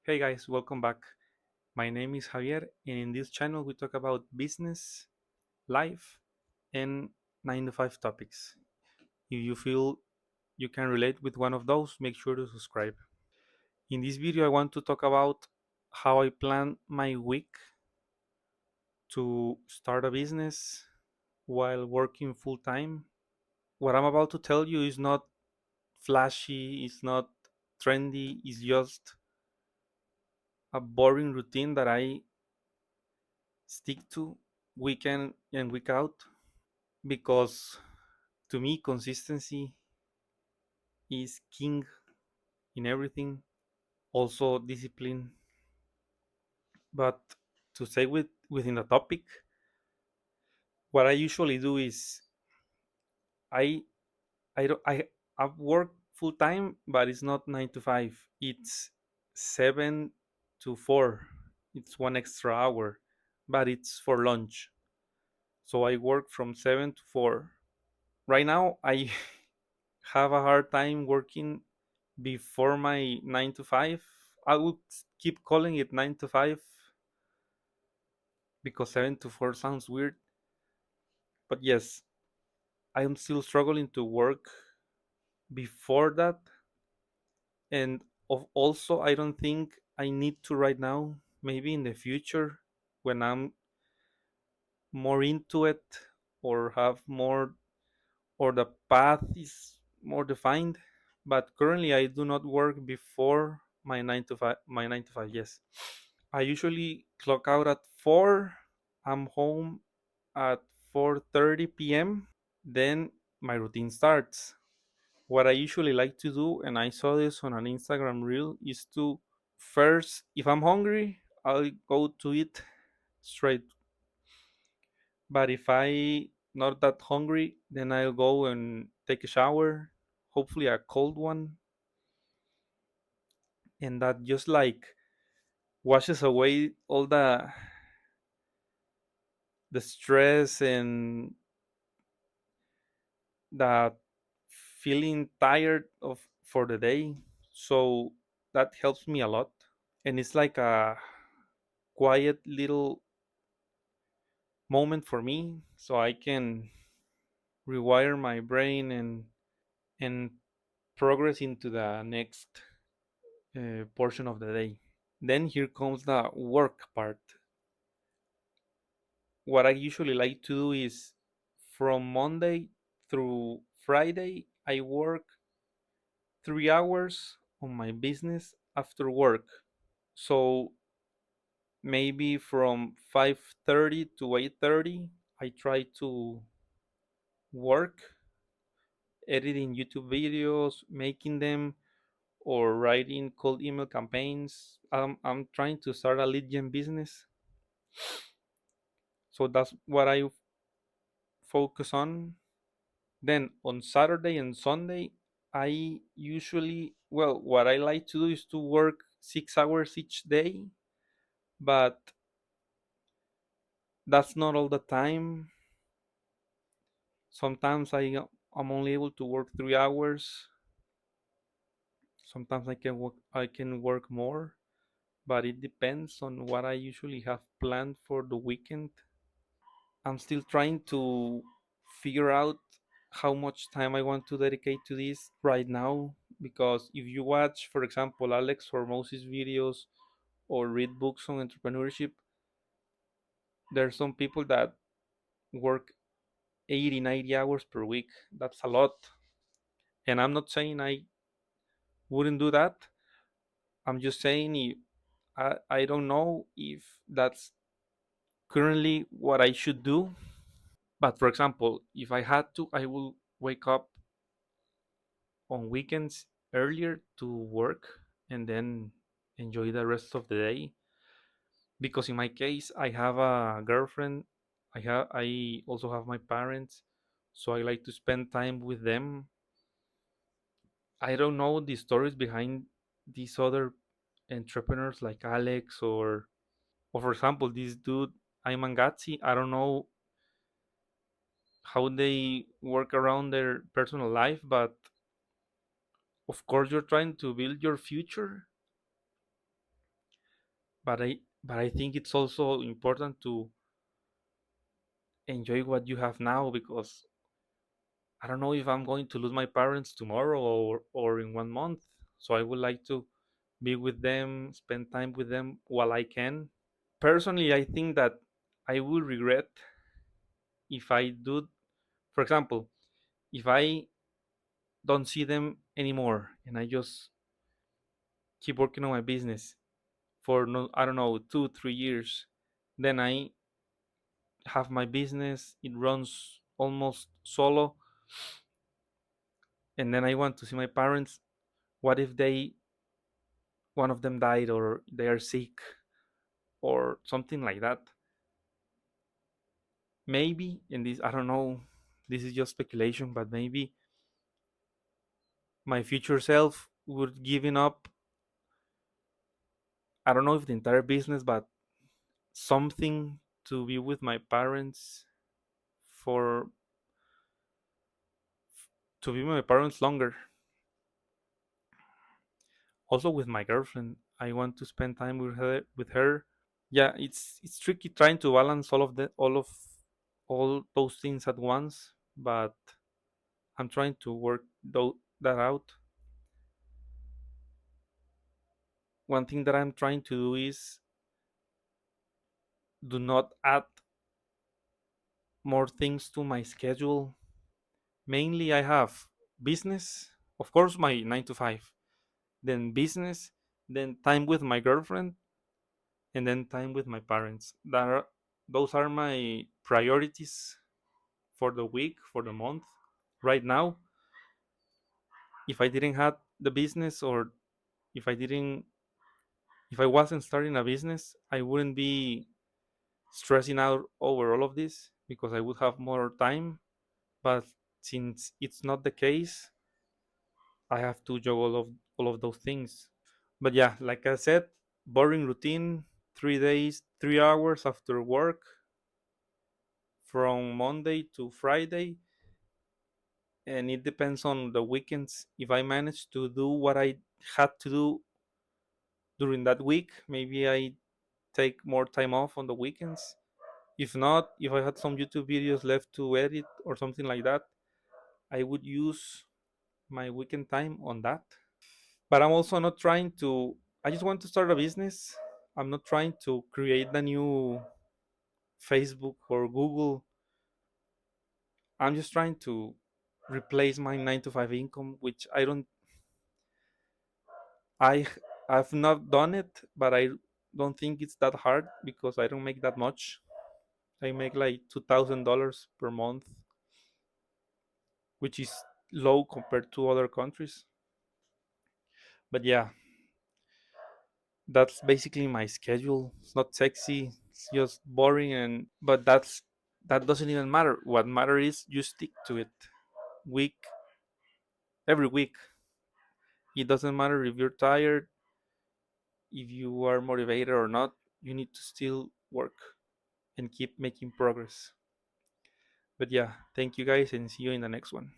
Hey guys, welcome back. My name is Javier, and in this channel we talk about business, life, and 9 to 5 topics. If you feel you can relate with one of those, make sure to subscribe. In this video, I want to talk about how I plan my week to start a business while working full time. What I'm about to tell you is not flashy, it's not trendy, it's just a boring routine that I stick to week in and week out because to me consistency is king in everything, also discipline. But to stay within the topic, what I usually do is i I work full time, but it's not 9 to 5, it's 7 to 4. It's one extra hour, but it's for lunch. So I work from 7 to 4. Right now I have a hard time working before my 9 to 5. I would keep calling it 9 to 5 because 7 to 4 sounds weird. But yes, I'm still struggling to work before that. And also, I don't think I need to right now. Maybe in the future, when I'm more into it or have more, or the path is more defined. But currently, I do not work before my 9 to 5. My 9 to 5, yes. I usually clock out at 4. I'm home at 4:30 p.m. Then my routine starts. What I usually like to do, and I saw this on an Instagram reel, is to first, if I'm hungry, I'll go to eat straight. But if I not that hungry, then I'll go and take a shower, hopefully a cold one, and that just like washes away all the stress and that feeling tired of for the day. So that helps me a lot, and it's like a quiet little moment for me so I can rewire my brain and progress into the next portion of the day. Then here comes the work part. What I usually like to do is from Monday through Friday I work 3 hours on my business after work. So maybe from 5:30 to 8:30 I try to work editing YouTube videos, making them, or writing cold email campaigns. I'm trying to start a lead gen business, so that's what I focus on. Then on Saturday and Sunday I usually, well, what I like to do is to work 6 hours each day, but that's not all the time. Sometimes I'm only able to work 3 hours. Sometimes I can work more, but it depends on what I usually have planned for the weekend. I'm still trying to figure out how much time I want to dedicate to this right now, because if you watch, for example, Alex or Moses videos or read books on entrepreneurship, there are some people that work 80, 90 hours per week. That's a lot. And I'm not saying I wouldn't do that. I'm just saying I don't know if that's currently what I should do. But for example, if I had to, I will wake up on weekends earlier to work and then enjoy the rest of the day. Because in my case, I have a girlfriend. I also have my parents, so I like to spend time with them. I don't know the stories behind these other entrepreneurs like Alex or for example this dude Ayman Gatsi. I don't know how they work around their personal life, but of course you're trying to build your future. but I think it's also important to enjoy what you have now, because I don't know if I'm going to lose my parents tomorrow or in 1 month. So I would like to be with them, spend time with them while I can. Personally, I think that I will regret if I do. For example, if I don't see them anymore and I just keep working on my business for, no, I don't know, 2 3 years, then I have my business, it runs almost solo, and then I want to see my parents. What if they one of them died or they are sick or something like that? Maybe in this, I don't know, this is just speculation, but maybe my future self would giving up, I don't know if the entire business, but something, to be with my parents for to be with my parents longer. Also with my girlfriend, I want to spend time with her. Yeah, it's tricky trying to balance all those things at once, but I'm trying to work that out. One thing that I'm trying to do is do not add more things to my schedule. Mainly, I have business, of course, my 9 to 5, then business, then time with my girlfriend, and then time with my parents. Those are my priorities for the week, for the month. Right now, if I didn't have the business, or if I didn't, if I wasn't starting a business, I wouldn't be stressing out over all of this because I would have more time. But since it's not the case, I have to juggle all of those things. But yeah, like I said, boring routine, 3 days, 3 hours after work from Monday to Friday. And it depends on the weekends. If I manage to do what I had to do during that week, maybe I take more time off on the weekends. If not, if I had some YouTube videos left to edit or something like that, I would use my weekend time on that. But I'm also not trying to, I just want to start a business. I'm not trying to create the new Facebook or Google. I'm just trying to replace my 9 to 5 income, which I I've not done it, but I don't think it's that hard because I don't make that much. I make like $2,000 per month, which is low compared to other countries. But yeah, that's basically my schedule. It's not sexy, it's just boring, but that doesn't even matter. What matters is you stick to it week every week. It doesn't matter if you're tired, if you are motivated or not. You need to still work and keep making progress. But yeah, thank you guys and see you in the next one.